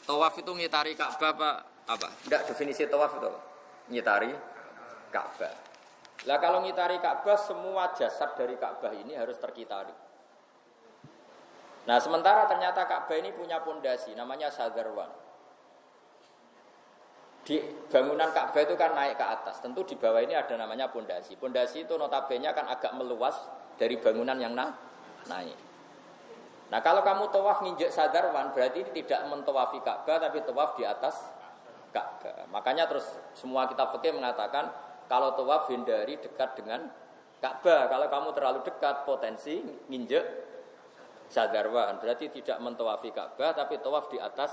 Tawaf itu ngitari Ka'bah apa? Enggak, definisi tawaf itu apa? Ngitari Ka'bah. Lah kalau ngitari Ka'bah, semua jasad dari Ka'bah ini harus terkitari. Nah, sementara ternyata Ka'bah ini punya pondasi namanya Sadarwan. Di bangunan Ka'bah itu kan naik ke atas. Tentu di bawah ini ada namanya pondasi. Pondasi itu notabene kan agak meluas dari bangunan yang naik. Nah, kalau kamu tawaf nginjek Sadarwan, berarti ini tidak mentowafi Ka'bah tapi tawaf di atas Ka'bah. Makanya terus semua kitab fikih mengatakan kalau tawaf hindari dekat dengan Ka'bah. Kalau kamu terlalu dekat potensi nginjek Sadarwan, berarti tidak mentowafi Ka'bah tapi tawaf di atas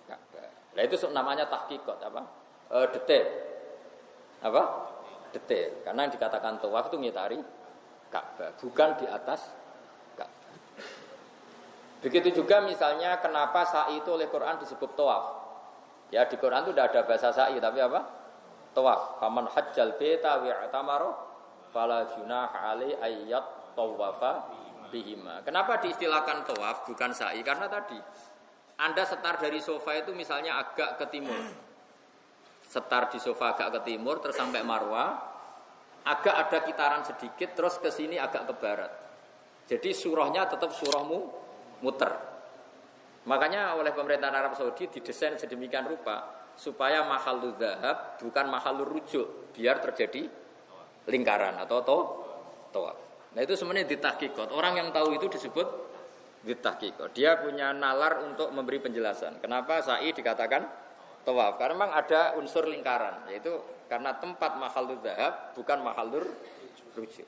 Ka'bah. Nah itu namanya tahqiqat apa? Detail. Apa? Detail. Karena yang dikatakan tawaf itu ngitari Ka'bah, bukan di atas Ka'bah. Begitu juga misalnya kenapa sa'i itu oleh Quran disebut tawaf. Ya di Quran itu tidak ada bahasa sa'i tapi apa? Tawaf. Faman hajjal baita wa'tamara fala junaha alai ayyat tawafa bihima. Kenapa diistilahkan tawaf bukan sa'i? Karena tadi Anda setar dari sofa itu misalnya agak ke timur. Setar di sofa agak ke timur terus sampai Marwah, agak ada kitaran sedikit terus ke sini agak ke barat. Jadi surahnya tetap surahmu muter. Makanya oleh pemerintah Arab Saudi didesain sedemikian rupa supaya mahallul dzahab bukan mahallul rujuk, biar terjadi lingkaran atau tawaf. Nah itu sebenarnya ditahqiqat. Orang yang tahu itu disebut ditahqiqat. Dia punya nalar untuk memberi penjelasan. Kenapa sa'i dikatakan tawaf? Karena memang ada unsur lingkaran, yaitu karena tempat mahallul dzahab bukan mahallur rujuk.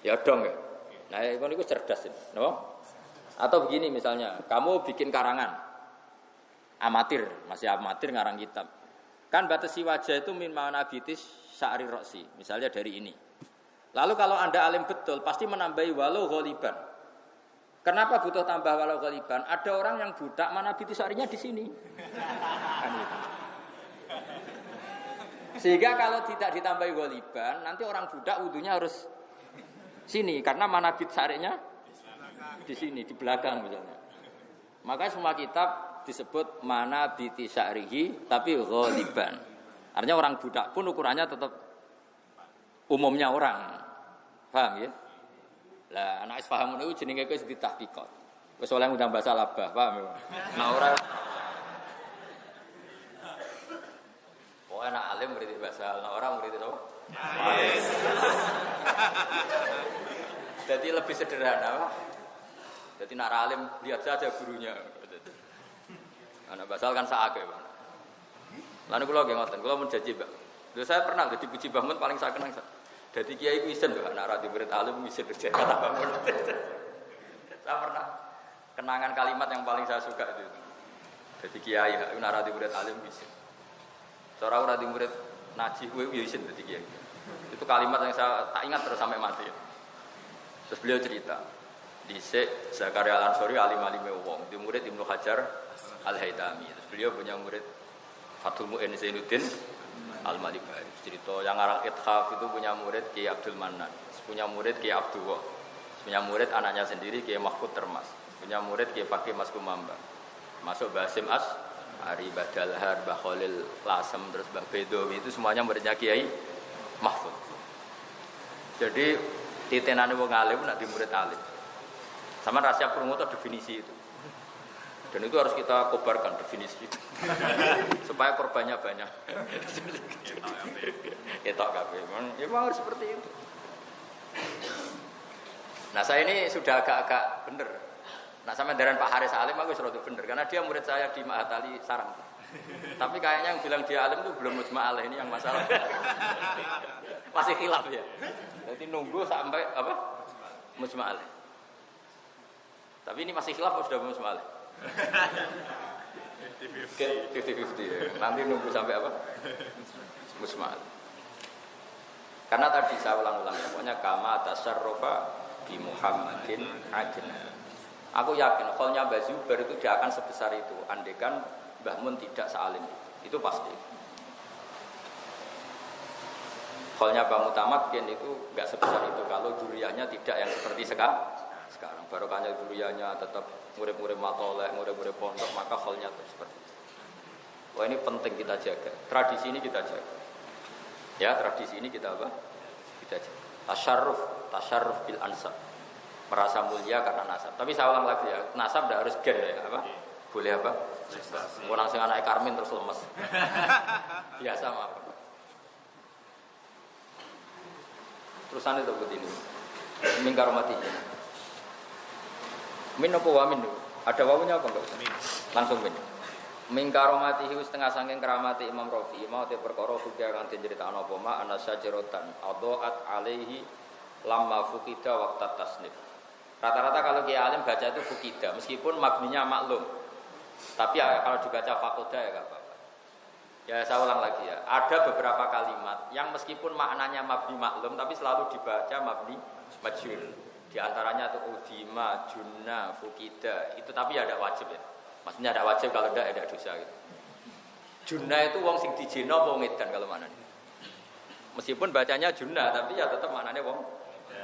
Ya dong ya. Nah, itu cerdas ini, no? Atau begini misalnya, kamu bikin karangan amatir, masih amatir ngarang kitab. Kan batasi wajah itu min manabitis sya'ri roksi, misalnya dari ini. Lalu kalau Anda alim betul, pasti menambahi walau ghaliban. Kenapa butuh tambah walau ghaliban? Ada orang yang budak manabitis sya'rinya di sini. Sehingga kalau tidak ditambahi ghaliban, nanti orang budak wudunya harus sini karena manabit sya'rinya di sini, di belakang misalnya. Maka semua kitab disebut manabiti sya'rihi tapi ghaliban. Artinya orang budak pun ukurannya tetap umumnya orang. Paham ya? Lah anak paham niku jenenge wis ditahqiqat. Wis oleh ngundang bahasa labah, paham ya? Nah ora anak alim murid bahasa, nah orang murid apa? Yes. Jadi lebih sederhana, jadi nak alim lihat saja gurunya. Anak basal kan saake, Pak. Lalu kula nggih ngoten, kula mun janji, Pak. Lho saya pernah jadi puji Bahmun paling saya kenang. Dadi kiai ku isen lho, anak ra di murid alim isen kata Bahmun. Saya pernah kenangan kalimat yang paling saya suka itu. Dadi kiai anak ra di murid alim isen. Seorang ora di murid najih kuwi yo isin dadi kiai. Itu kalimat yang saya tak ingat terus sampai mati. Terus beliau cerita, dhisik Zakaria Al-Ansori alim-alime wong, di murid Ibnu Hajar Al-Haytami. Terus beliau punya murid Fathul Mu'in Zainuddin Al-Malibari. Cerita yang ngarang Ithaf itu punya murid Kiai Abdul Manan, punya murid Kiai Abdullah, punya murid anaknya sendiri Kiai Mahfud Termas, punya murid Kiai Fakih Mas Kumamba. Masuk Basim As Ari Badalhar, Mbah Khalil Lasem, terus Mbah Bedowi, itu semuanya muridnya Kiai Mahfud. Jadi titenane wong alim nak di murid alim. Sama rahasia promotor definisi itu. Dan itu harus kita kobarkan definisi itu. Supaya korbannya banyak. Ketok kabeh. Memang harus seperti itu. Nah, saya ini sudah agak-agak bener. Nah sama dengan Pak Haris Alim aku sudah bener karena dia murid saya di Ma'had Ali Sarang. Tapi kayaknya yang bilang dia alim itu belum mujma' alaih, ini yang masalah. Masih khilaf ya. Jadi nunggu sampai apa? Mujma' alaih. Tapi ini masih khilaf sudah mujma' alaih. 50-50 ya. Nanti nunggu sampai apa? Mujma' alaih. Karena tadi saya ulang-ulang ya, pokoknya kama tasarrufa bi Muhammadin adna. Aku yakin kholnya Mbah Zubair itu dia akan sebesar itu andaikan Mbah Mun tidak sealim itu pasti. Kholnya Mbah Mutamakin itu enggak sebesar itu kalau duriannya tidak yang seperti sekarang. Barokahnya duriannya tetap murid-murid matolek, murid-murid pondok, maka halnya tetap seperti itu. Wah ini penting kita jaga. Tradisi ini kita jaga. Ya tradisi ini kita apa? Kita jaga. Tasyarruf bil ansab. Merasa mulia karena nasab. Tapi saya ulang lagi ya, nasab tidak harus gen ya, apa? Boleh apa? Orang sing anake Karmin terus lemes. Biasa mah. Terusan itu begini. Min karomati. Min apa wa min? Ada wawunya apa enggak usah? Langsung min. Min karomati wis setengah saking keramati Imam Rafi'i mau te perkara sudah kang diceritakno apa ma ana sajarotan adaat alaihi lamma fuqida waqta tasnif. Rata-rata kalau kiai alim baca itu fuqida meskipun mabninya maklum. Tapi kalau dibaca fakoda ya enggak apa-apa. Ya saya ulang lagi ya. Ada beberapa kalimat yang meskipun maknanya mabni maklum tapi selalu dibaca mabni majhul. Di antaranya itu udima, junna, fuqida. Itu tapi ada wajib ya. Maksudnya ada wajib kalau tidak ada dosa gitu. Junna itu wong sing dijina apa wong edan kalau maknanya. Meskipun bacanya junna tapi ya tetap maknanya wong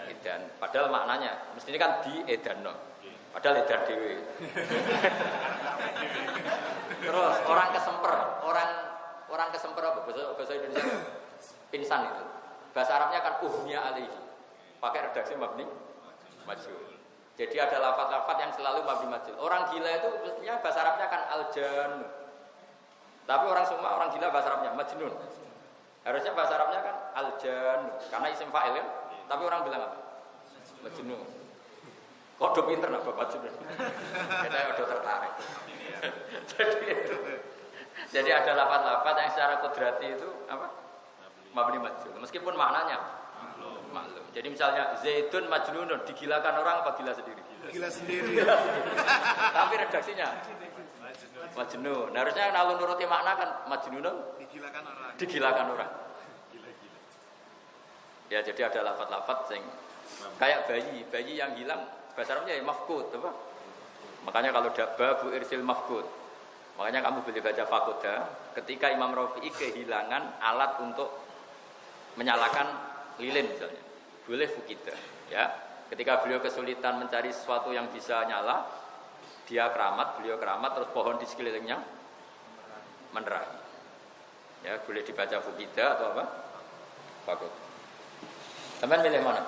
edan. Padahal maknanya mestinya kan di edanno. Padahal edan dhewe. Terus orang kesemper, orang kesemper apa bahasa Indonesia? Pingsan itu. Bahasa Arabnya kan uhnya alaihi. Pakai redaksi mabni majhul. Jadi ada lafaz-lafaz yang selalu mabni majhul. Orang gila itu mestinya bahasa Arabnya kan aljan. Tapi orang gila bahasa Arabnya majnun. Harusnya bahasa Arabnya kan aljan karena isim fa'il kan. Tapi orang bilang apa? Majnun. Kok do pinter nak Bapak Majnun. Kita udah tertarik. Jadi ada lafaz-lafaz yang secara kudrati itu apa? Mabni majhul. Meskipun maknanya maklum. Jadi misalnya Zaidun majnunun digilakan orang apa gila sendiri? Gila sendiri. Tapi redaksinya majnun. Nah, harusnya kalau nuruti makna kan majnunun digilakan orang. Ya jadi ada lafaz-lafaz yang kayak bayi yang hilang bahasa Arabnya ya mafqud apa? Makanya kalau babu irsil mafqud. Makanya kamu boleh baca fakoda ketika Imam Rafi'i kehilangan alat untuk menyalakan lilin misalnya. Boleh fuqida ya. Ketika beliau kesulitan mencari sesuatu yang bisa nyala, beliau keramat terus pohon di sekelilingnya menerangi. Ya, boleh dibaca fuqida atau apa? Fakod. Teman milih mana?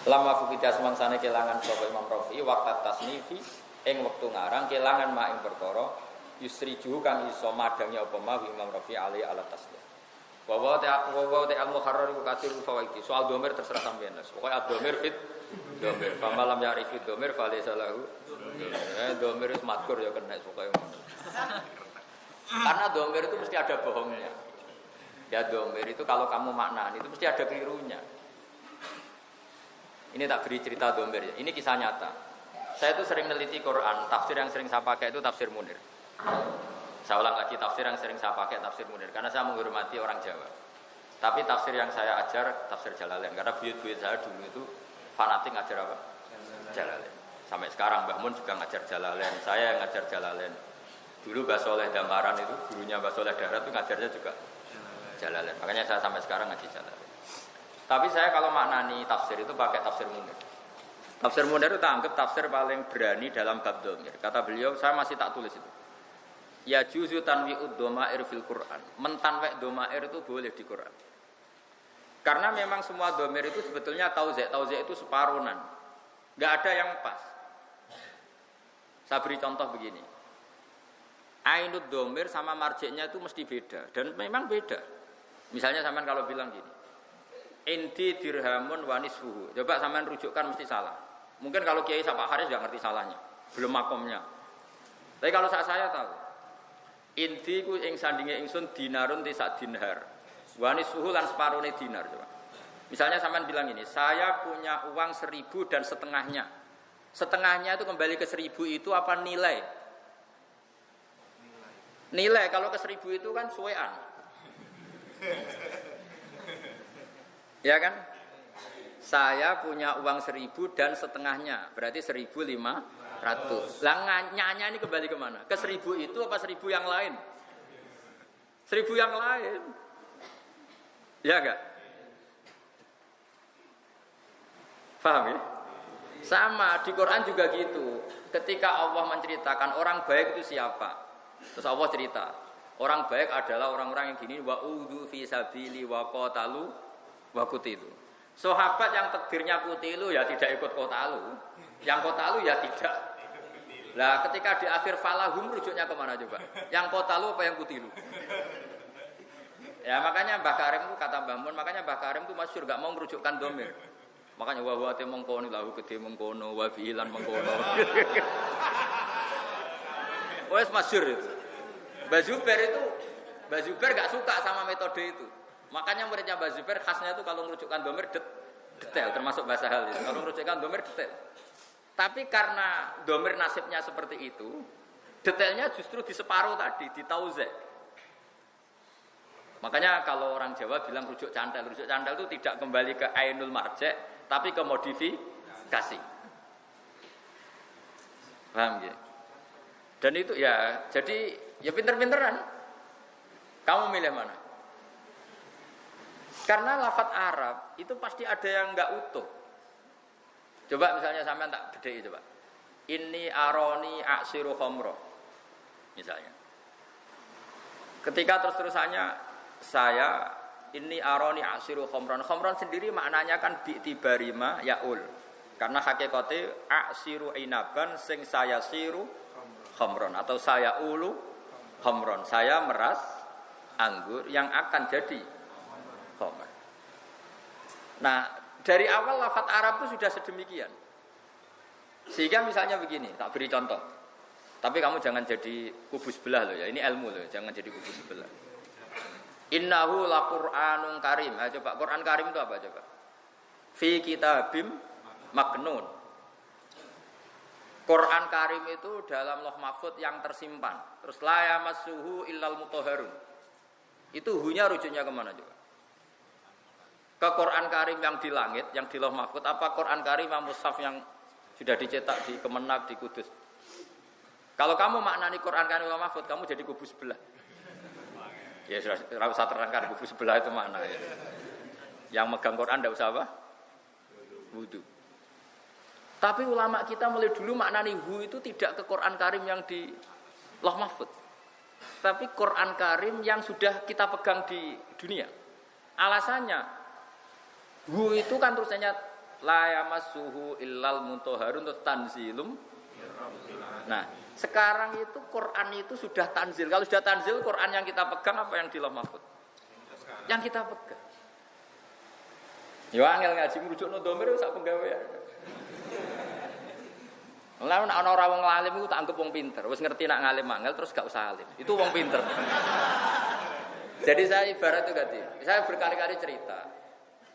Lama fuqida semangsane kelangan sapa Imam Rafi'i waqt tasnifi ing wektu ngarang kelangan mak ing perkara yusriju kang iso madangi apa ma Imam Rafi'i ali ala tasnif. Wa al-muharrar iku kathir fawaidi. Soal domir terserah sampeyan. Pokoke ad-domir fit domir. Fa malam ya'rifi domir fa laysa lahu. Domir itu madkur ya kena pokoke ngono. Karena domir itu mesti ada bohongnya. Ya domir itu kalau kamu maknani itu mesti ada kelirunya. Ini tak beri cerita domir ya. Ini kisah nyata. Saya itu sering meneliti Quran. Tafsir yang sering saya pakai itu tafsir Munir. Saya ulang lagi, tafsir yang sering saya pakai tafsir Munir karena saya menghormati orang Jawa. Tapi tafsir yang saya ajar tafsir Jalalain karena buyut-buyut saya dulu itu fanatik ngajar apa? Jalalain. Sampai sekarang Mbah Mun juga ngajar Jalalain, saya yang ngajar Jalalain. Dulu Mbah Soleh Damaran itu gurunya Mbah Soleh Darat itu ngajarnya juga Jalalain. Makanya saya sampai sekarang ngaji Jalalain. Tapi saya kalau maknani tafsir itu pakai tafsir Munir. Tafsir Munir itu tak anggap tafsir paling berani dalam bab domir. Kata beliau, saya masih tak tulis itu. Ya juzu tanwi'ud dhamair fil Quran. Mentanwek dhamair itu boleh di Quran. Karena memang semua dhamair itu sebetulnya tauzi' itu separunan. Enggak ada yang pas. Saya beri contoh begini. Ainud dhamir sama marjiknya itu mesti beda dan memang beda. Misalnya sampean kalau bilang gini. Inti dirhamun wa nisfuhu. Coba sampean rujukkan mesti salah. Mungkin kalau Kiai Pak Haris enggak ngerti salahnya. Belum makomnya. Tapi kalau saya tahu. Inti ku ing sandinge ingsun dinarun tisak dinar. Wa nisfuhu lan separone dinar coba. Misalnya sampean bilang ini, saya punya uang 1.000 dan setengahnya. Setengahnya itu kembali ke 1.000 itu apa nilai? Nilai kalau ke 1.000 itu kan suwean. Ya kan? Saya punya uang 1.000 dan setengahnya, berarti 1.500. Lah nyanya ini kembali kemana? Ke 1.000 itu apa 1.000 yang lain? 1.000 yang lain. Ya enggak? Paham ya? Sama di Quran juga gitu. Ketika Allah menceritakan orang baik itu siapa, terus Allah cerita orang baik adalah orang-orang yang gini wa udzu fi sabili wa qatalu wa qutilu. Sahabat yang takdirnya qutilu ya tidak ikut qatalu, yang qatalu ya tidak. Lah ketika di akhir falahum rujuknya kemana coba? Yang qatalu apa yang qutilu? Ya makanya Mbah Karim itu kata Mbah Mun, makanya Mbah Karim itu masyhur gak mau merujukkan domir. Makanya wa te mengkono lahu gede mengkono wa fi'lan mengkono. Wes masyhur itu. Mbah Zubair gak suka sama metode itu. Makanya muridnya Mbah Zubair khasnya itu kalau merujukkan domir detail termasuk bahasa hal itu. Kalau merujukkan domir detail. Tapi karena domir nasibnya seperti itu, detailnya justru di separuh tadi, di tauzek. Makanya kalau orang Jawa bilang rujuk candal itu tidak kembali ke ainul marja' tapi ke modifikasi. Paham ya? Dan itu ya, jadi ya pinter-pinteran. Kamu milih mana? Karena lafadz Arab itu pasti ada yang enggak utuh. Coba misalnya sampean tak bedheki coba. Inni aroni aksiru khamra. Misalnya. Ketika terus-terusannya saya ini aroni asiru khomron. Khomron sendiri maknanya kan bi'tibarima yaul. Karena hakikatnya asiru inaban sing saya siru khomron atau saya ulu khomron. Saya meras anggur yang akan jadi khomron. Nah, dari awal lafadz Arab itu sudah sedemikian. Sehingga misalnya begini, tak beri contoh. Tapi kamu jangan jadi kubu sebelah loh ya. Ini ilmu loh, jangan jadi kubu sebelah. Innahu laqur'anun karim. Coba Quran karim itu apa coba? Fi kitabim maknun. Quran karim itu dalam Lauh Mahfuz yang tersimpan. Terus la yamassuhu illal mutahharun. Itu hunya rujuknya kemana coba? Ke Quran karim yang di langit, yang di Lauh Mahfuz, apa Quran karim yang mushaf yang sudah dicetak di Kemenag di Kudus? Kalau kamu maknani Quran karim Lauh Mahfuz, kamu jadi kubu sebelah. Ya sudah usah terangkan kubu sebelah itu mana ya. Yang megang Quran tidak usah apa? Wudu. Tapi ulama kita mulai dulu maknani hu itu tidak ke Quran Karim yang di Lauh Mahfuz. Tapi Quran Karim yang sudah kita pegang di dunia. Alasannya hu itu kan tulisannya la yamassuhu illal mutahharun tanzilum. Nah, sekarang itu Quran itu sudah tanzil. Kalau sudah tanzil, Quran yang kita pegang apa yang di Lauh Mahfuz? Yang kita pegang. Yo angel ngaji merujukno domir sak penggawean. Lah ana ora wong alim iku tak anggap wong pinter. Wis ngerti nak ngalim angel terus gak usah alim. Itu wong pinter. Jadi saya ibarat itu ganti. Saya berkali-kali cerita.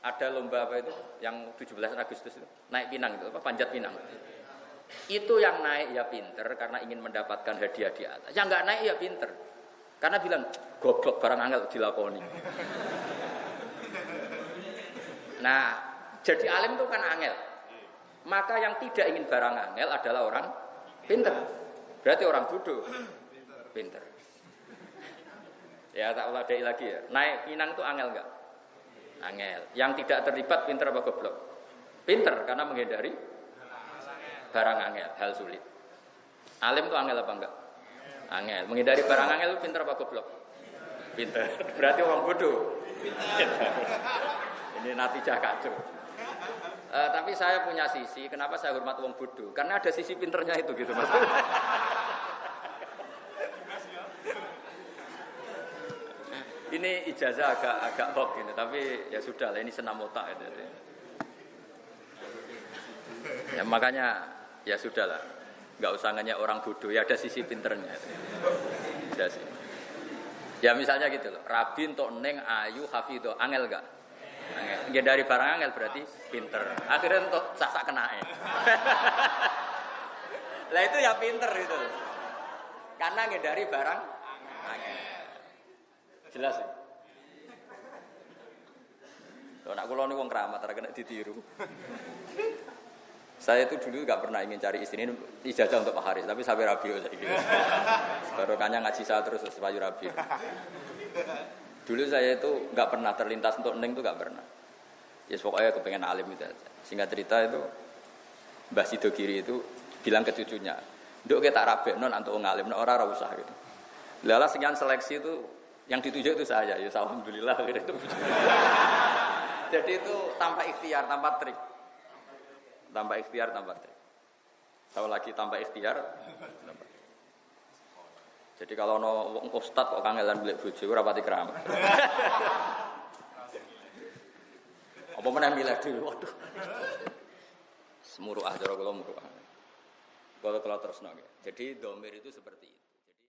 Ada lomba apa itu yang 17 Agustus itu, naik pinang itu apa panjat pinang. Itu yang naik ya pinter karena ingin mendapatkan hadiah di atas. Yang enggak naik ya pinter. Karena bilang goblok barang angel dilakoni. Nah, jadi alim itu kan angel. Maka yang tidak ingin barang angel adalah orang pinter. Berarti orang bodoh. Pinter. Ya tak ulah lagi ya. Naik pinang itu angel enggak? Angel. Yang tidak terlibat pinter apa goblok? Pinter karena menghindari barang angel, hal sulit. Alim itu angel apa enggak? Angel. Menghindari barang angel itu pinter apa goblok? Pinter. Berarti orang bodoh. Ini natijah kacau. Tapi saya punya sisi, kenapa saya hormat wong bodoh? Karena ada sisi pinternya itu gitu Mas. Ini ijazah agak hoax ini, tapi ya sudah lah ini senam otak itu. Ya makanya ya sudahlah, nggak usah nanya orang bodoh, ya ada sisi pinternya. Ada sih. Ya misalnya gitu loh, Rabi untuk neng ayu hafido, angel nggak? Angel. Ya dari barang angel berarti pinter. Akhirnya untuk sasak kenae. Lah itu ya pinter itu. Karena ngedari barang angel. Jelas ya? Kalau nak kulo nih wong keramat, kena ditiru. Saya itu dulu nggak pernah ingin cari istri ini ijazah untuk Pak Haris, tapi sampai rabi saya gitu. Baru kanya ngaji saya terus supaya rabi. Dulu saya itu nggak pernah terlintas untuk neng itu nggak pernah. Ya pokoknya kepengen alim itu aja. Singkat cerita itu Mbah Sido Kiri itu bilang ke cucunya, "Nduk kita rabek non antuk ngalim, ora usah gitu." Lala sekian seleksi itu yang dituju itu saya, ya alhamdulillah gitu. Jadi itu tanpa ikhtiar, tanpa trik. Tanpa ikhtiar, tanpa trik. Tahu lagi tanpa ikhtiar. Tanpa. Jadi kalau no ustad kok kangelan beli bojo ora pati keramat. Apa meneh milih dhewe, waduh. Semuruh ahdara kula muruah. Kalau terus nggih. Jadi domir itu seperti itu.